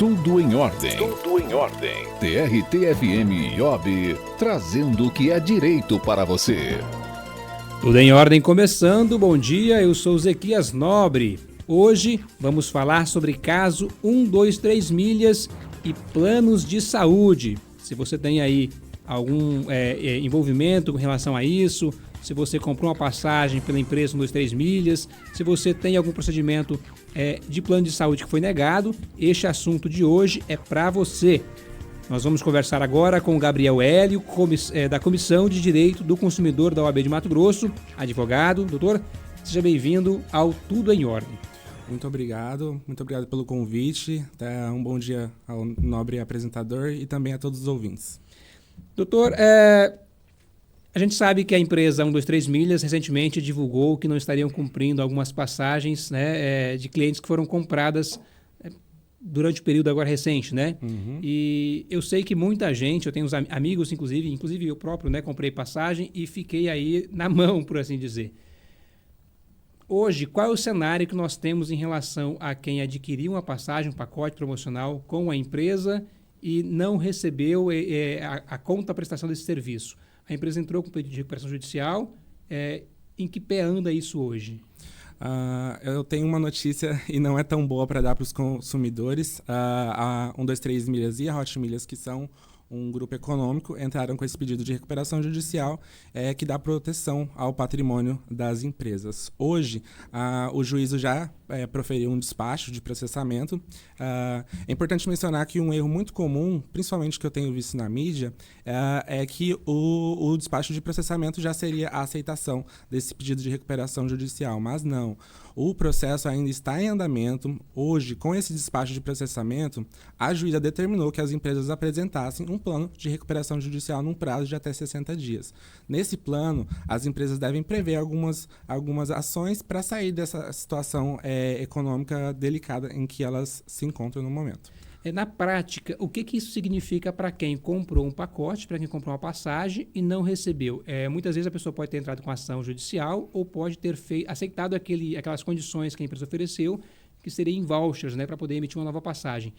Tudo em ordem. Tudo em ordem. TRT-FM e IOB, trazendo o que é direito para você. Tudo em ordem começando. Bom dia, eu sou Zequias Nobre. Hoje vamos falar sobre caso 123 milhas e planos de saúde. Se você tem aí algum envolvimento com relação a isso, se você comprou uma passagem pela empresa 123 milhas, se você tem algum procedimento de plano de saúde que foi negado, este assunto de hoje é para você. Nós vamos conversar agora com o Gabriel Hélio, da Comissão de Direito do Consumidor da OAB de Mato Grosso, advogado. Doutor, seja bem-vindo ao Tudo em Ordem. Muito obrigado pelo convite. Um bom dia ao nobre apresentador e também a todos os ouvintes. Doutor, a gente sabe que a empresa 123 milhas recentemente divulgou que não estariam cumprindo algumas passagens, né, de clientes que foram compradas durante o período agora recente, né? Uhum. E eu sei que muita gente, eu tenho uns amigos, inclusive eu próprio, né, comprei passagem e fiquei aí na mão, por assim dizer. Hoje, qual é o cenário que nós temos em relação a quem adquiriu uma passagem, um pacote promocional com a empresa e não recebeu a contraprestação desse serviço? A empresa entrou com pedido de recuperação judicial. Em que pé anda isso hoje? Eu tenho uma notícia e não é tão boa para dar para os consumidores. A 123 milhas e a Hot Milhas, que são um grupo econômico, entraram com esse pedido de recuperação judicial que dá proteção ao patrimônio das empresas. Hoje, o juízo já proferiu um despacho de processamento. É importante mencionar que um erro muito comum, principalmente que eu tenho visto na mídia, é que o despacho de processamento já seria a aceitação desse pedido de recuperação judicial, mas não. O processo ainda está em andamento. Hoje, com esse despacho de processamento, a juíza determinou que as empresas apresentassem um plano de recuperação judicial num prazo de até 60 dias. Nesse plano, as empresas devem prever algumas ações para sair dessa situação econômica delicada em que elas se encontram no momento. Na prática, o que isso significa para quem comprou um pacote, para quem comprou uma passagem e não recebeu? Muitas vezes a pessoa pode ter entrado com ação judicial ou pode ter aceitado aquelas condições que a empresa ofereceu, que seriam em vouchers, né, para poder emitir uma nova passagem.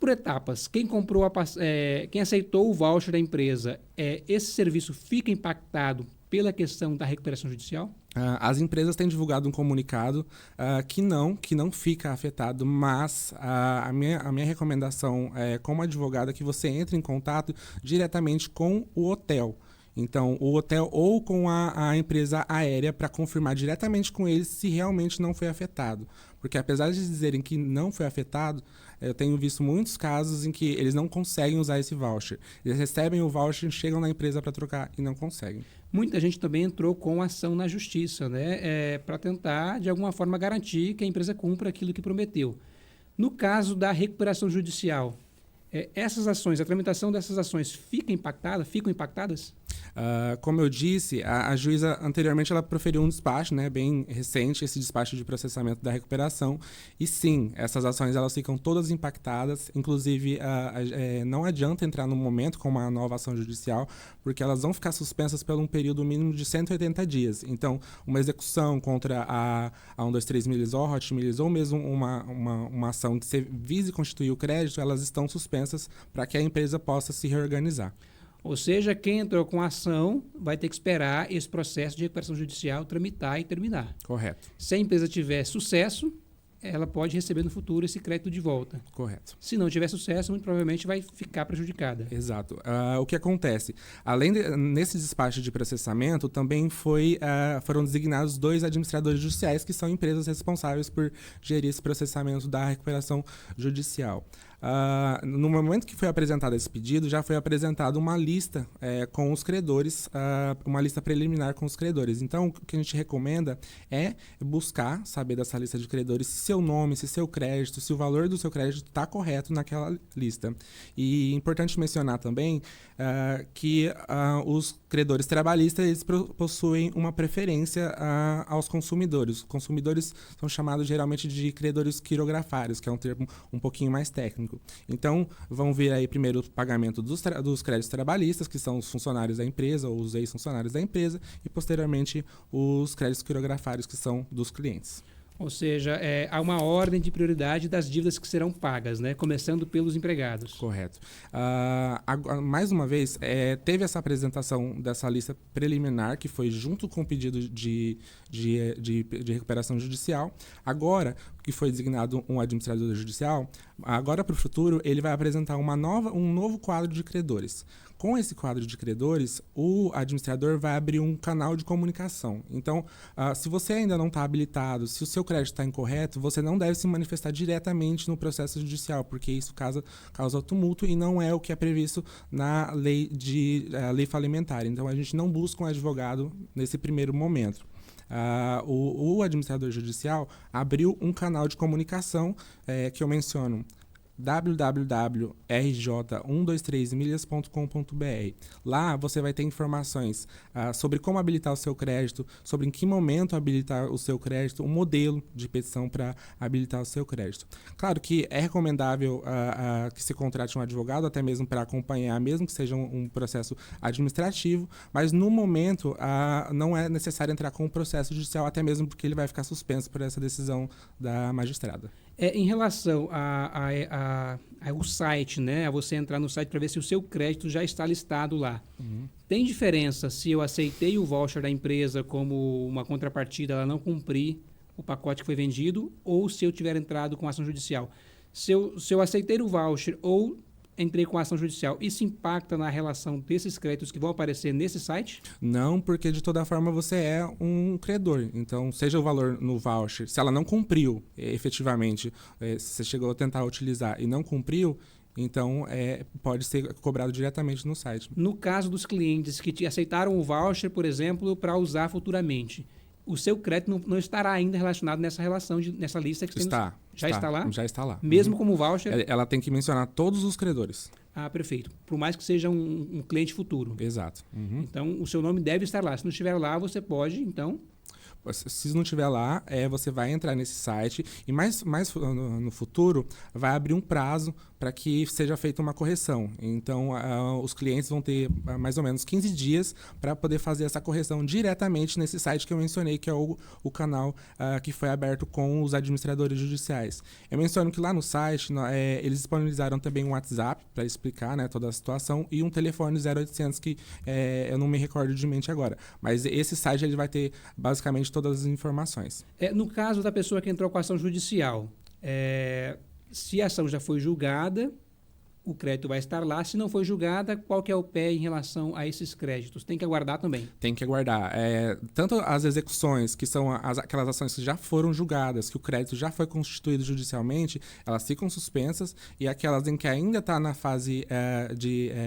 Por etapas, quem aceitou o voucher da empresa, esse serviço fica impactado pela questão da recuperação judicial? As empresas têm divulgado um comunicado que não fica afetado, mas a minha recomendação como advogado é que você entre em contato diretamente com o hotel. Então, o hotel ou com a empresa aérea para confirmar diretamente com eles se realmente não foi afetado. Porque apesar de dizerem que não foi afetado, eu tenho visto muitos casos em que eles não conseguem usar esse voucher. Eles recebem o voucher, chegam na empresa para trocar e não conseguem. Muita gente também entrou com ação na justiça, né, para tentar, de alguma forma, garantir que a empresa cumpra aquilo que prometeu. No caso da recuperação judicial, essas ações, a tramitação dessas ações ficam impactadas? Como eu disse, a juíza anteriormente ela proferiu um despacho, né, bem recente, esse despacho de processamento da recuperação, e sim, essas ações elas ficam todas impactadas, inclusive não adianta entrar no momento com uma nova ação judicial, porque elas vão ficar suspensas por um período mínimo de 180 dias. Então, uma execução contra a 123 milhas ou a Hot Milhas, ou mesmo uma ação que vise constituir o crédito, elas estão suspensas para que a empresa possa se reorganizar. Ou seja, quem entrou com a ação vai ter que esperar esse processo de recuperação judicial tramitar e terminar. Correto. Se a empresa tiver sucesso, ela pode receber no futuro esse crédito de volta. Correto. Se não tiver sucesso, muito provavelmente vai ficar prejudicada. Exato. O que acontece? Nesse despacho de processamento, também foram designados 2 administradores judiciais, que são empresas responsáveis por gerir esse processamento da recuperação judicial. No momento que foi apresentado esse pedido, já foi apresentada uma lista com os credores, uma lista preliminar com os credores. Então, o que a gente recomenda é buscar saber dessa lista de credores se seu nome, se seu crédito, se o valor do seu crédito está correto naquela lista. E é importante mencionar também que os credores trabalhistas eles possuem uma preferência aos consumidores. Os consumidores são chamados geralmente de credores quirografários, que é um termo um pouquinho mais técnico. Então, vão vir aí primeiro o pagamento dos créditos trabalhistas, que são os funcionários da empresa ou os ex-funcionários da empresa, e posteriormente os créditos quirografários, que são dos clientes. Ou seja, há uma ordem de prioridade das dívidas que serão pagas, né? Começando pelos empregados. Correto. Mais uma vez, teve essa apresentação dessa lista preliminar, que foi junto com o pedido de recuperação judicial. Agora, que foi designado um administrador judicial, agora para o futuro, ele vai apresentar um novo quadro de credores. Com esse quadro de credores, o administrador vai abrir um canal de comunicação. Então, se você ainda não está habilitado, se o seu crédito está incorreto, você não deve se manifestar diretamente no processo judicial, porque isso causa tumulto e não é o que é previsto na lei falimentar. Então, a gente não busca um advogado nesse primeiro momento. O administrador judicial abriu um canal de comunicação que eu menciono, www.rj123milhas.com.br. Lá você vai ter informações sobre como habilitar o seu crédito, sobre em que momento habilitar o seu crédito, um modelo de petição para habilitar o seu crédito. Claro que é recomendável que se contrate um advogado, até mesmo para acompanhar, mesmo que seja um processo administrativo, mas no momento não é necessário entrar com o processo judicial, até mesmo porque ele vai ficar suspenso por essa decisão da magistrada. Em relação ao site, né? A você entrar no site para ver se o seu crédito já está listado lá. Uhum. Tem diferença se eu aceitei o voucher da empresa como uma contrapartida, ela não cumprir o pacote que foi vendido, ou se eu tiver entrado com ação judicial? Se eu aceitei o voucher ou entrei com ação judicial, isso impacta na relação desses créditos que vão aparecer nesse site? Não, porque de toda forma você é um credor. Então, seja o valor no voucher, se ela não cumpriu efetivamente, se você chegou a tentar utilizar e não cumpriu, então pode ser cobrado diretamente no site. No caso dos clientes que aceitaram o voucher, por exemplo, para usar futuramente, o seu crédito não estará ainda relacionado nessa relação, nessa lista que está. Já está lá? Já está lá. Mesmo como voucher? Ela tem que mencionar todos os credores. Perfeito. Por mais que seja um cliente futuro. Exato. Uhum. Então, o seu nome deve estar lá. Se não estiver lá, você pode, então... Se não estiver lá, você vai entrar nesse site e mais no futuro vai abrir um prazo para que seja feita uma correção. Então, os clientes vão ter mais ou menos 15 dias para poder fazer essa correção diretamente nesse site que eu mencionei, que é o canal que foi aberto com os administradores judiciais. Eu menciono que lá no site eles disponibilizaram também um WhatsApp para explicar, né, toda a situação e um telefone 0800 que eu não me recordo de mente agora. Mas esse site ele vai ter basicamente todas as informações. No caso da pessoa que entrou com a ação judicial, se a ação já foi julgada, o crédito vai estar lá. Se não foi julgada, qual que é o pé em relação a esses créditos? Tem que aguardar também? Tem que aguardar. Tanto as execuções, que são aquelas ações que já foram julgadas, que o crédito já foi constituído judicialmente, elas ficam suspensas, e aquelas em que ainda está na fase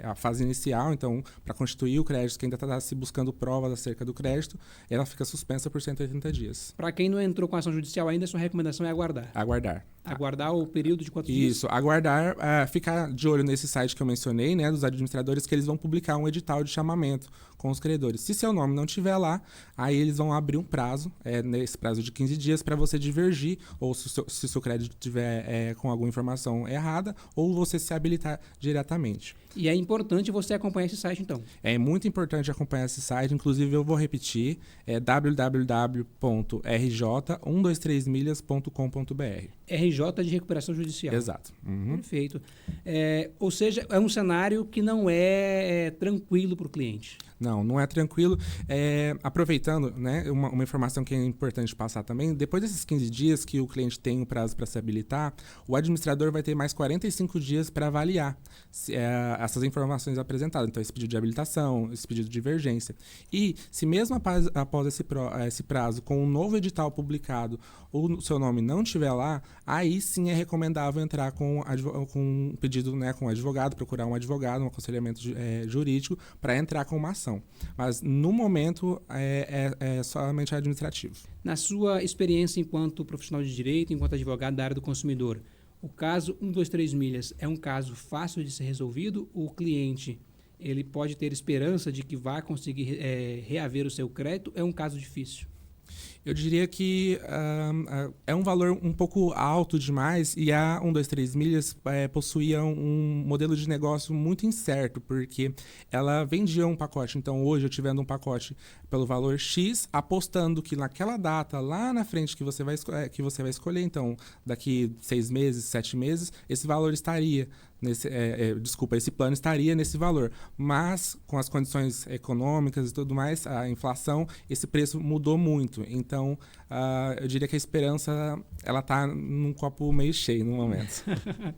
a fase inicial, então, para constituir o crédito, que ainda está se buscando provas acerca do crédito, ela fica suspensa por 180 dias. Para quem não entrou com a ação judicial ainda, a sua recomendação é aguardar? Aguardar. Aguardar o período de quantos dias? Isso, aguardar, ficar de olho nesse site que eu mencionei, né, dos administradores, que eles vão publicar um edital de chamamento com os credores. Se seu nome não estiver lá, aí eles vão abrir um prazo, nesse prazo de 15 dias, para você divergir, ou se o seu crédito estiver com alguma informação errada, ou você se habilitar diretamente. E é importante você acompanhar esse site, então? É muito importante acompanhar esse site, inclusive eu vou repetir, www.rj123milhas.com.br. RJ de Recuperação Judicial. Exato. Uhum. Perfeito. Ou seja, é um cenário que não é tranquilo para o cliente. Não é tranquilo. Aproveitando, né, uma informação que é importante passar também, depois desses 15 dias que o cliente tem o prazo para se habilitar, o administrador vai ter mais 45 dias para avaliar essas informações apresentadas. Então, esse pedido de habilitação, esse pedido de divergência. E se mesmo após esse prazo, com um novo edital publicado, o seu nome não estiver lá, aí sim é recomendável entrar com um pedido, né, com um advogado, procurar um advogado, um aconselhamento jurídico, para entrar com uma ação. Mas, no momento, é somente administrativo. Na sua experiência enquanto profissional de direito, enquanto advogado da área do consumidor, o caso 123 milhas é um caso fácil de ser resolvido? O cliente ele pode ter esperança de que vai conseguir reaver o seu crédito? É um caso difícil? Eu diria que é um valor um pouco alto demais e a 123 Milhas possuía um modelo de negócio muito incerto, porque ela vendia um pacote. Então, hoje, eu te vendo um pacote pelo valor X, apostando que naquela data, lá na frente que você vai escolher, então, daqui 6 meses, 7 meses, esse valor estaria esse plano estaria nesse valor. Mas, com as condições econômicas e tudo mais, a inflação, esse preço mudou muito. Então, eu diria que a esperança ela está num copo meio cheio no momento.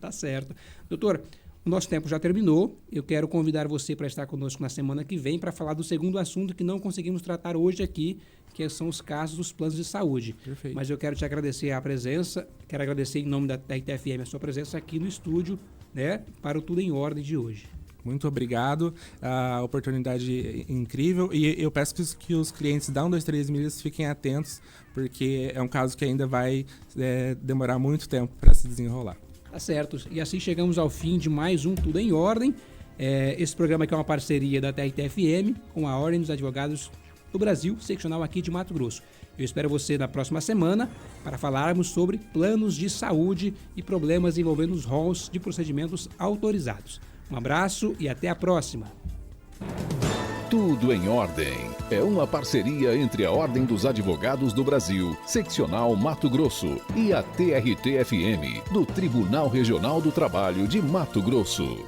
Tá certo. Doutor, o nosso tempo já terminou. Eu quero convidar você para estar conosco na semana que vem para falar do segundo assunto que não conseguimos tratar hoje aqui, que são os casos dos planos de saúde. Perfeito. Mas eu quero te agradecer a presença, quero agradecer em nome da RT-FM a sua presença aqui no estúdio, né, para o Tudo em Ordem de hoje. Muito obrigado, a oportunidade incrível, e eu peço que os clientes da 123 Milhas fiquem atentos, porque é um caso que ainda vai demorar muito tempo para se desenrolar. Tá certo, e assim chegamos ao fim de mais um Tudo em Ordem. Esse programa aqui é uma parceria da RT-FM com a Ordem dos Advogados do Brasil, seccional aqui de Mato Grosso. Eu espero você na próxima semana para falarmos sobre planos de saúde e problemas envolvendo os rolos de procedimentos autorizados. Um abraço e até a próxima. Tudo em Ordem é uma parceria entre a Ordem dos Advogados do Brasil, seccional Mato Grosso, e a TRT-FM, do Tribunal Regional do Trabalho de Mato Grosso.